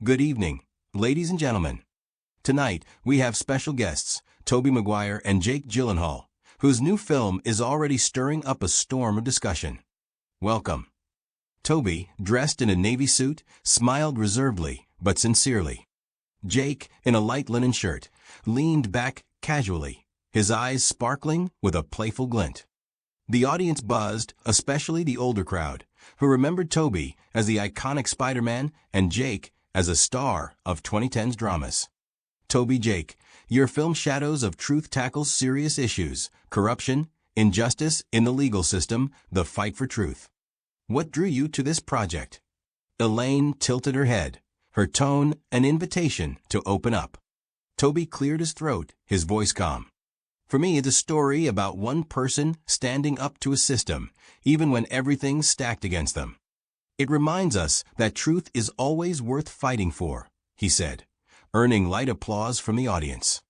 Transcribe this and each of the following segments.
Good evening, ladies and gentlemen. Tonight, we have special guests, Tobey Maguire and Jake Gyllenhaal, whose new film is already stirring up a storm of discussion. Welcome. Tobey, dressed in a navy suit, smiled reservedly, but sincerely. Jake, in a light linen shirt, leaned back casually, his eyes sparkling with a playful glint. The audience buzzed, especially the older crowd, who remembered Tobey as the iconic Spider-Man and Jake as a star of 2010's dramas. Tobey, Jake, your film Shadows of Truth tackles serious issues: corruption, injustice in the legal system, the fight for truth. What drew you to this project? Elaine tilted her head, her tone an invitation to open up. Tobey cleared his throat, his voice calm. For me, it's a story about one person standing up to a system, even when everything's stacked against them. It reminds us that truth is always worth fighting for, he said, earning light applause from the audience.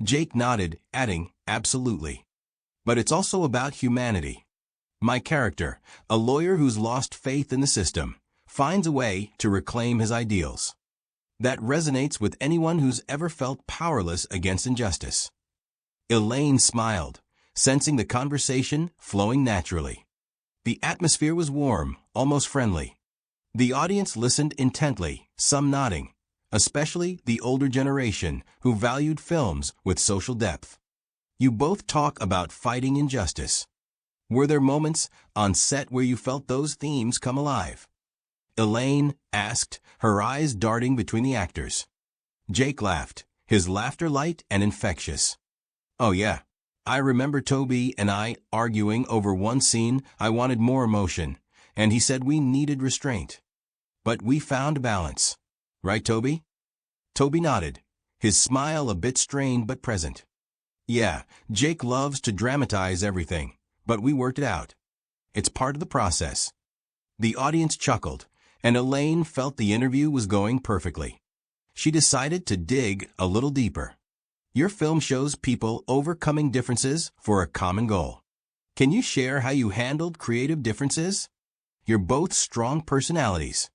Jake nodded, adding, absolutely. But it's also about humanity. My character, a lawyer who's lost faith in the system, finds a way to reclaim his ideals. That resonates with anyone who's ever felt powerless against injustice. Elaine smiled, sensing the conversation flowing naturally. The atmosphere was warm, almost friendly. The audience listened intently, some nodding, especially the older generation who valued films with social depth. You both talk about fighting injustice. Were there moments on set where you felt those themes come alive? Elaine asked, her eyes darting between the actors. Jake laughed, his laughter light and infectious. Oh yeah. I remember Tobey and I arguing over one scene. I wanted more emotion, and he said we needed restraint. But we found balance. Right, Tobey? Tobey nodded, his smile a bit strained but present. Yeah, Jake loves to dramatize everything, but we worked it out. It's part of the process. The audience chuckled, and Elaine felt the interview was going perfectly. She decided to dig a little deeper. Your film shows people overcoming differences for a common goal. Can you share how you handled creative differences? You're both strong personalities.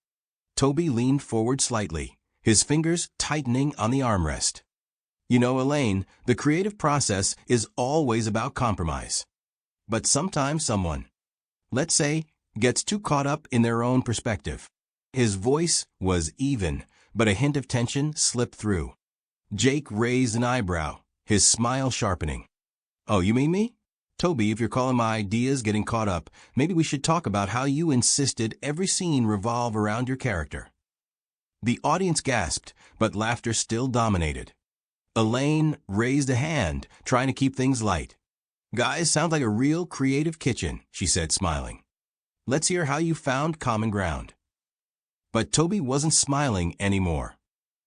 Tobey leaned forward slightly, his fingers tightening on the armrest. You know, Elaine, the creative process is always about compromise. But sometimes someone, let's say, gets too caught up in their own perspective. His voice was even, but a hint of tension slipped through. Jake raised an eyebrow, his smile sharpening. Oh, you mean me? Tobey, if you're calling my ideas getting caught up, maybe we should talk about how you insisted every scene revolve around your character. The audience gasped, but laughter still dominated. Elaine raised a hand, trying to keep things light. Guys, sounds like a real creative kitchen, she said, smiling. Let's hear how you found common ground. But Tobey wasn't smiling anymore.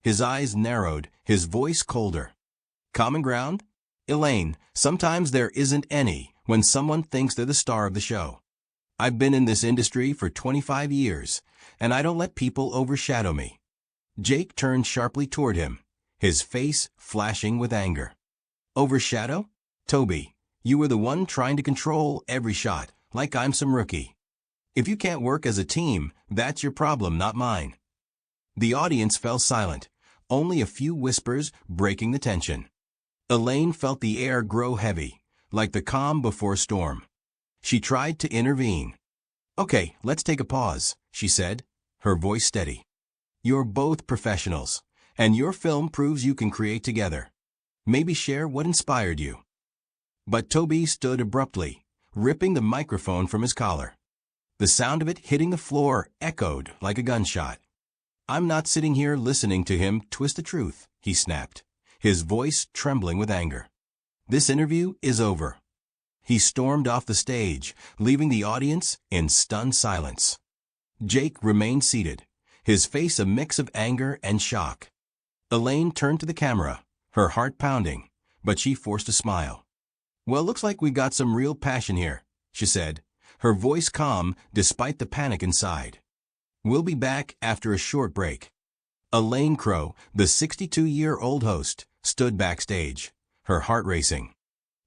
His eyes narrowed, his voice colder. Common ground? Elaine, sometimes there isn't any when someone thinks they're the star of the show. I've been in this industry for 25 years, and I don't let people overshadow me. Jake turned sharply toward him, his face flashing with anger. Overshadow? Tobey, you were the one trying to control every shot, like I'm some rookie. If you can't work as a team, that's your problem, not mine. The audience fell silent, only a few whispers breaking the tension. Elaine felt the air grow heavy, like the calm before a storm. She tried to intervene. Okay, let's take a pause, she said, her voice steady. You're both professionals, and your film proves you can create together. Maybe share what inspired you. But Tobey stood abruptly, ripping the microphone from his collar. The sound of it hitting the floor echoed like a gunshot. I'm not sitting here listening to him twist the truth, he snapped, his voice trembling with anger. This interview is over. He stormed off the stage, leaving the audience in stunned silence. Jake remained seated, his face a mix of anger and shock. Elaine turned to the camera, her heart pounding, but she forced a smile. Well, looks like we got some real passion here, she said, her voice calm despite the panic inside. We'll be back after a short break. Elaine Crow, the 62-year-old host, stood backstage, her heart racing.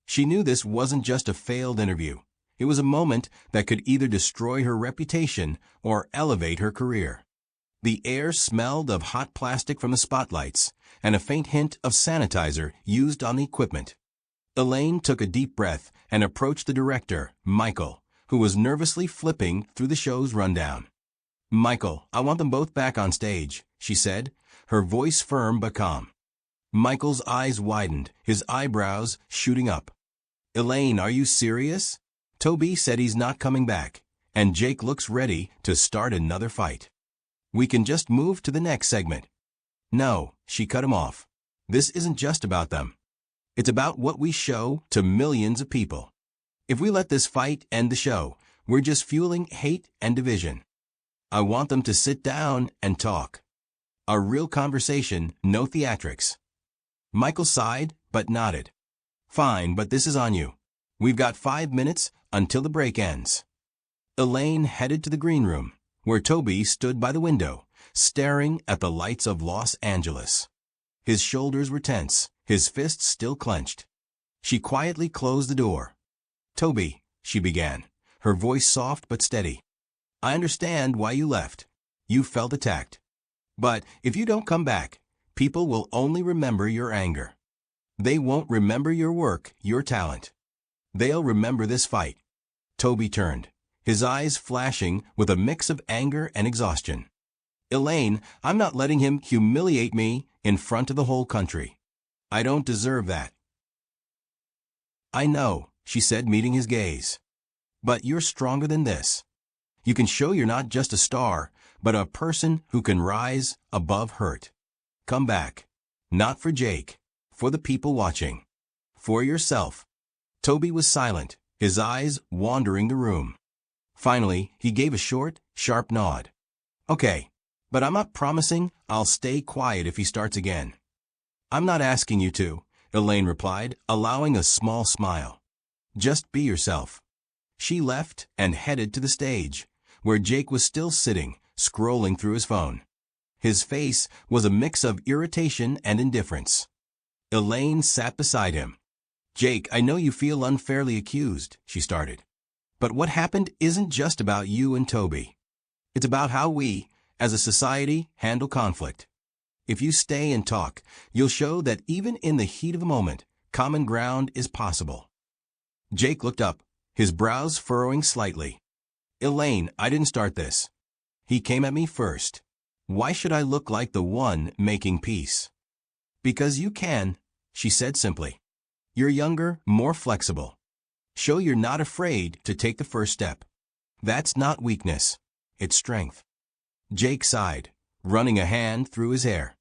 She knew this wasn't just a failed interview. It was a moment that could either destroy her reputation or elevate her career. The air smelled of hot plastic from the spotlights, and a faint hint of sanitizer used on the equipment. Elaine took a deep breath and approached the director, Michael, who was nervously flipping through the show's rundown. "Michael, I want them both back on stage," she said, her voice firm but calm. Michael's eyes widened, his eyebrows shooting up. "Elaine, are you serious? Toby said he's not coming back, and Jake looks ready to start another fight. We can just move to the next segment." "No," she cut him off. "This isn't just about them. It's about what we show to millions of people. If we let this fight end the show, we're just fueling hate and division. I want them to sit down and talk. A real conversation, no theatrics." Michael sighed, but nodded. "Fine, but this is on you. We've got 5 minutes until the break ends." Elaine headed to the green room, where Toby stood by the window, staring at the lights of Los Angeles. His shoulders were tense, his fists still clenched. She quietly closed the door. "Toby," she began, her voice soft but steady. "I understand why you left. You felt attacked. But if you don't come back, people will only remember your anger. They won't remember your work, your talent. They'll remember this fight." Toby turned, his eyes flashing with a mix of anger and exhaustion. "Elaine, I'm not letting him humiliate me in front of the whole country. I don't deserve that." "I know," she said, meeting his gaze. "But you're stronger than this. You can show you're not just a star, but a person who can rise above hurt. Come back. Not for Jake, for the people watching. For yourself." Toby was silent, his eyes wandering the room. Finally, he gave a short, sharp nod. "Okay, but I'm not promising I'll stay quiet if he starts again." "I'm not asking you to," Elaine replied, allowing a small smile. "Just be yourself." She left and headed to the stage, where Jake was still sitting, scrolling through his phone. His face was a mix of irritation and indifference. Elaine sat beside him. "Jake, I know you feel unfairly accused," she started. "But what happened isn't just about you and Toby. It's about how we, as a society, handle conflict. If you stay and talk, you'll show that even in the heat of the moment, common ground is possible." Jake looked up, his brows furrowing slightly. "Elaine, I didn't start this. He came at me first. Why should I look like the one making peace?" "Because you can," she said simply. "You're younger, more flexible. Show you're not afraid to take the first step. That's not weakness. It's strength." Jake sighed, running a hand through his hair.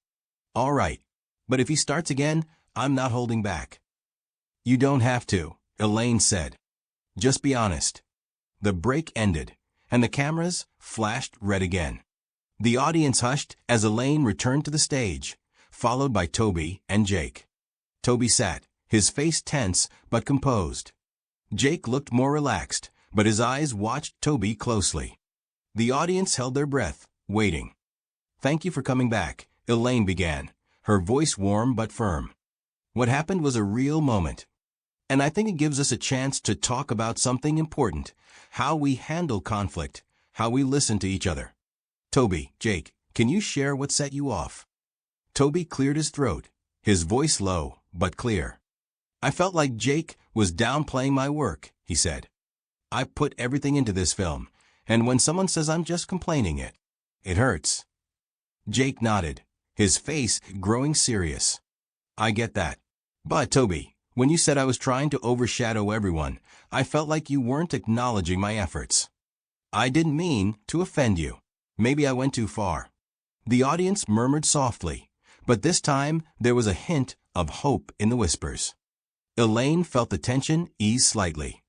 "All right, but if he starts again, I'm not holding back." "You don't have to," Elaine said. "Just be honest." The break ended, and the cameras flashed red again. The audience hushed as Elaine returned to the stage, followed by Toby and Jake. Toby sat, his face tense but composed. Jake looked more relaxed, but his eyes watched Toby closely. The audience held their breath, waiting. "Thank you for coming back," Elaine began, her voice warm but firm. "What happened was a real moment. And I think it gives us a chance to talk about something important, how we handle conflict, how we listen to each other. Toby, Jake, can you share what set you off?" Toby cleared his throat, his voice low but clear. "I felt like Jake was downplaying my work," he said. "I put everything into this film, and when someone says I'm just complaining it hurts." Jake nodded, his face growing serious. "I get that. But, Toby, when you said I was trying to overshadow everyone, I felt like you weren't acknowledging my efforts. I didn't mean to offend you. Maybe I went too far." The audience murmured softly, but this time there was a hint of hope in the whispers. Elaine felt the tension ease slightly.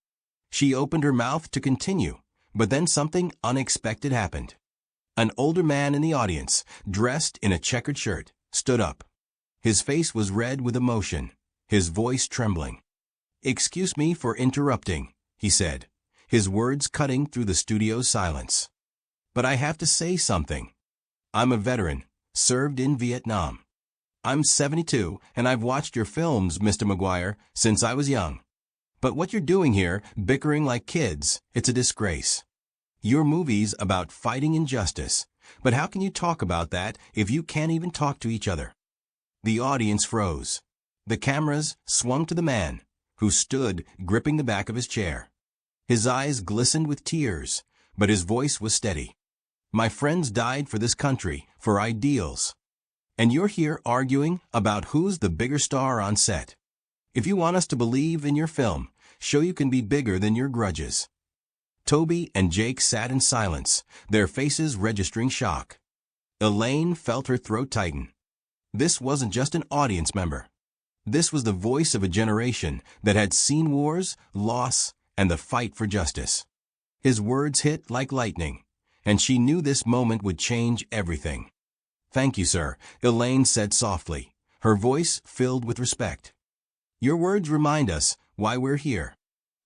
She opened her mouth to continue, but then something unexpected happened. An older man in the audience, dressed in a checkered shirt, stood up. His face was red with emotion, his voice trembling. "Excuse me for interrupting," he said, his words cutting through the studio's silence. "But I have to say something. I'm a veteran, served in Vietnam. I'm 72, and I've watched your films, Mr. Maguire, since I was young. But what you're doing here, bickering like kids, it's a disgrace. Your movie's about fighting injustice, But how can you talk about that if you can't even talk to each other? The audience froze. The cameras swung to the man, who stood gripping the back of his chair. His eyes glistened with tears, but his voice was steady. My friends died for this country, for ideals. And you're here arguing about who's the bigger star on set. If you want us to believe in your film, show you can be bigger than your grudges. Toby and Jake sat in silence, their faces registering shock. Elaine felt her throat tighten. This wasn't just an audience member. This was the voice of a generation that had seen wars, loss, and the fight for justice. His words hit like lightning, and she knew this moment would change everything. "Thank you, sir," Elaine said softly, her voice filled with respect. "Your words remind us why we're here."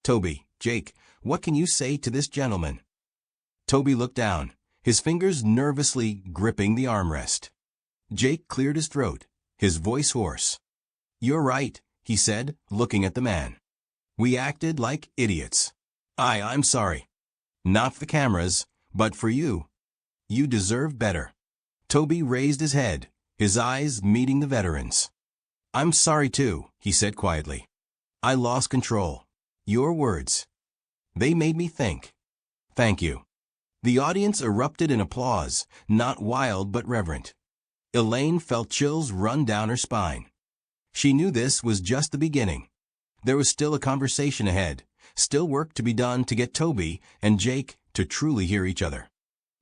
"Toby, Jake, what can you say to this gentleman?" Toby looked down, his fingers nervously gripping the armrest. Jake cleared his throat, his voice hoarse. "You're right," he said, looking at the man. "We acted like idiots. I'm sorry. Not for the cameras, but for you. You deserve better." Toby raised his head, his eyes meeting the veteran's. "I'm sorry too," he said quietly. "I lost control. Your words. They made me think. Thank you." The audience erupted in applause, not wild but reverent. Elaine felt chills run down her spine. She knew this was just the beginning. There was still a conversation ahead, still work to be done to get Toby and Jake to truly hear each other.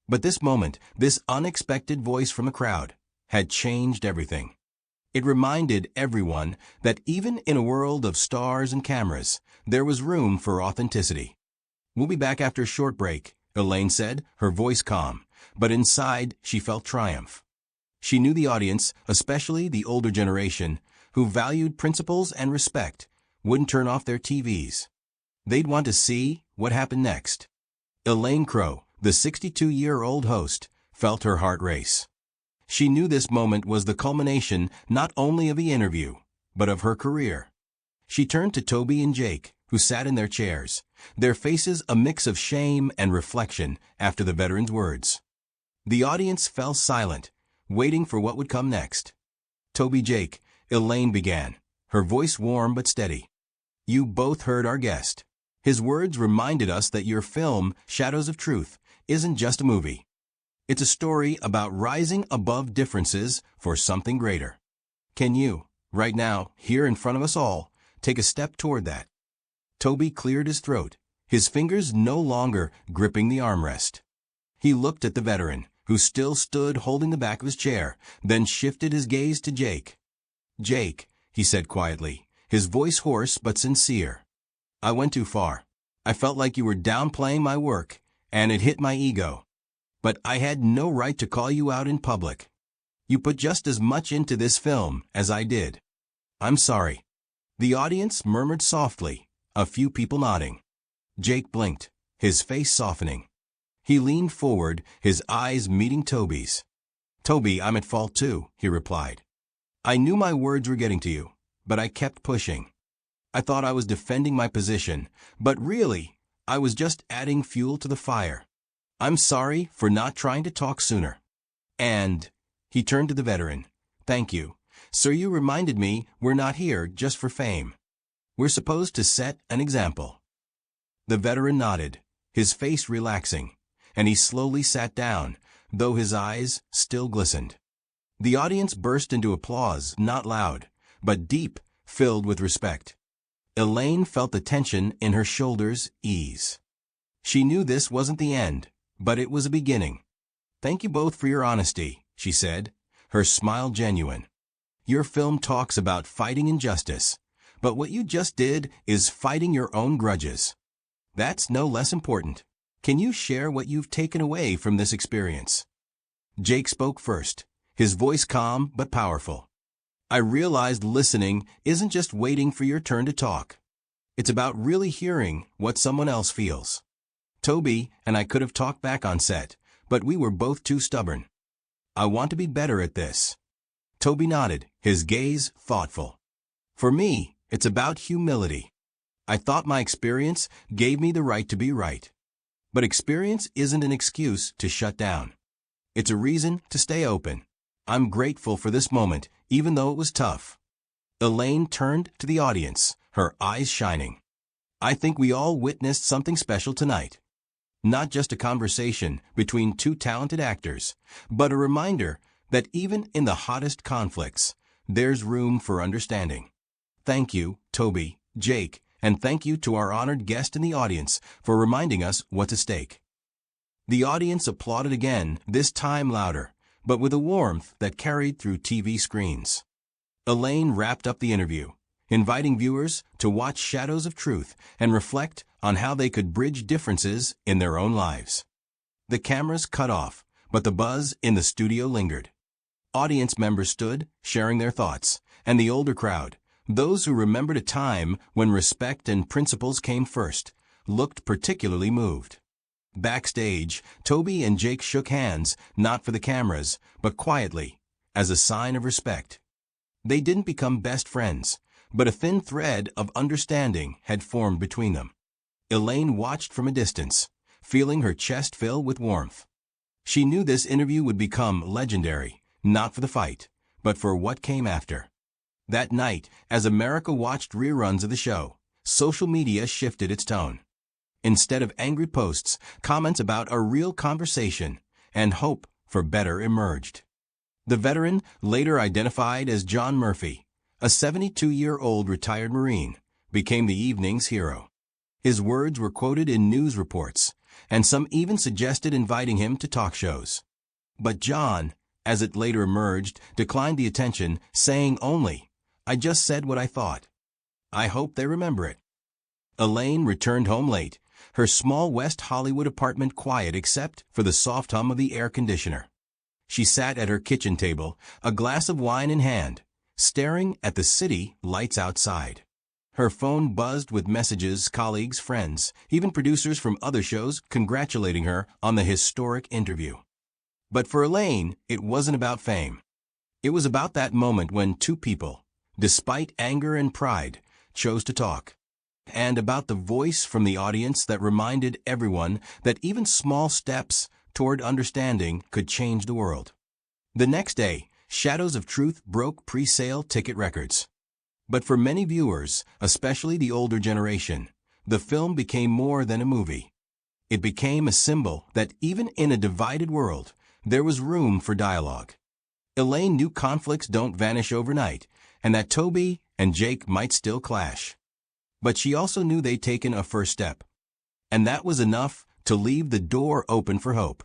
But this moment, this unexpected voice from a crowd, had changed everything. It reminded everyone that even in a world of stars and cameras, there was room for authenticity. "We'll be back after a short break," Elaine said, her voice calm, but inside she felt triumph. She knew the audience, especially the older generation, who valued principles and respect, wouldn't turn off their TVs. They'd want to see what happened next. Elaine Crow, the 62-year-old host, felt her heart race. She knew this moment was the culmination not only of the interview, but of her career. She turned to Toby and Jake, who sat in their chairs, their faces a mix of shame and reflection after the veteran's words. The audience fell silent, waiting for what would come next. "Toby, Jake," Elaine began, her voice warm but steady. "You both heard our guest. His words reminded us that your film, Shadows of Truth, isn't just a movie. It's a story about rising above differences for something greater. Can you, right now, here in front of us all, take a step toward that?" Toby cleared his throat, his fingers no longer gripping the armrest. He looked at the veteran, who still stood holding the back of his chair, then shifted his gaze to Jake. "Jake," he said quietly, his voice hoarse but sincere. "I went too far. I felt like you were downplaying my work, and it hit my ego. But I had no right to call you out in public. You put just as much into this film as I did. I'm sorry." The audience murmured softly, a few people nodding. Jake blinked, his face softening. He leaned forward, his eyes meeting Toby's. "Toby, I'm at fault too," he replied. "I knew my words were getting to you, but I kept pushing. I thought I was defending my position, but really, I was just adding fuel to the fire. I'm sorry for not trying to talk sooner. And," he turned to the veteran, "thank you. Sir, you reminded me we're not here just for fame. We're supposed to set an example." The veteran nodded, his face relaxing, and he slowly sat down, though his eyes still glistened. The audience burst into applause, not loud, but deep, filled with respect. Elaine felt the tension in her shoulders ease. She knew this wasn't the end, but it was a beginning. "Thank you both for your honesty," she said, her smile genuine. "Your film talks about fighting injustice, but what you just did is fighting your own grudges. That's no less important. Can you share what you've taken away from this experience?" Jake spoke first, his voice calm but powerful. "I realized listening isn't just waiting for your turn to talk. It's about really hearing what someone else feels. Toby and I could have talked back on set, but we were both too stubborn. I want to be better at this." Toby nodded, his gaze thoughtful. "For me, it's about humility. I thought my experience gave me the right to be right. But experience isn't an excuse to shut down. It's a reason to stay open. I'm grateful for this moment, even though it was tough. Elaine turned to the audience, her eyes shining. I think we all witnessed something special tonight. Not just a conversation between two talented actors, but a reminder that even in the hottest conflicts, there's room for understanding. Thank you, Toby, Jake, and thank you to our honored guest in the audience for reminding us what's at stake. The audience applauded again, this time louder, but with a warmth that carried through TV screens. Elaine wrapped up the interview, inviting viewers to watch Shadows of Truth and reflect on how they could bridge differences in their own lives. The cameras cut off, but the buzz in the studio lingered. Audience members stood, sharing their thoughts, and the older crowd, those who remembered a time when respect and principles came first, looked particularly moved. Backstage, Toby and Jake shook hands, not for the cameras, but quietly, as a sign of respect. They didn't become best friends, but a thin thread of understanding had formed between them. Elaine watched from a distance, feeling her chest fill with warmth. She knew this interview would become legendary, not for the fight, but for what came after. That night, as America watched reruns of the show, social media shifted its tone. Instead of angry posts, comments about a real conversation and hope for better emerged. The veteran, later identified as John Murphy, a 72-year-old retired Marine, became the evening's hero. His words were quoted in news reports, and some even suggested inviting him to talk shows. But John, as it later emerged, declined the attention, saying only, "I just said what I thought. I hope they remember it." Elaine returned home late, her small West Hollywood apartment quiet except for the soft hum of the air conditioner. She sat at her kitchen table, a glass of wine in hand, staring at the city lights outside. Her phone buzzed with messages, colleagues, friends, even producers from other shows congratulating her on the historic interview. But for Elaine, it wasn't about fame. It was about that moment when two people, despite anger and pride, chose to talk. And about the voice from the audience that reminded everyone that even small steps toward understanding could change the world. The next day, Shadows of Truth broke pre-sale ticket records. But for many viewers, especially the older generation, the film became more than a movie. It became a symbol that even in a divided world, there was room for dialogue. Elaine knew conflicts don't vanish overnight, and that Toby and Jake might still clash. But she also knew they'd taken a first step. And that was enough to leave the door open for hope.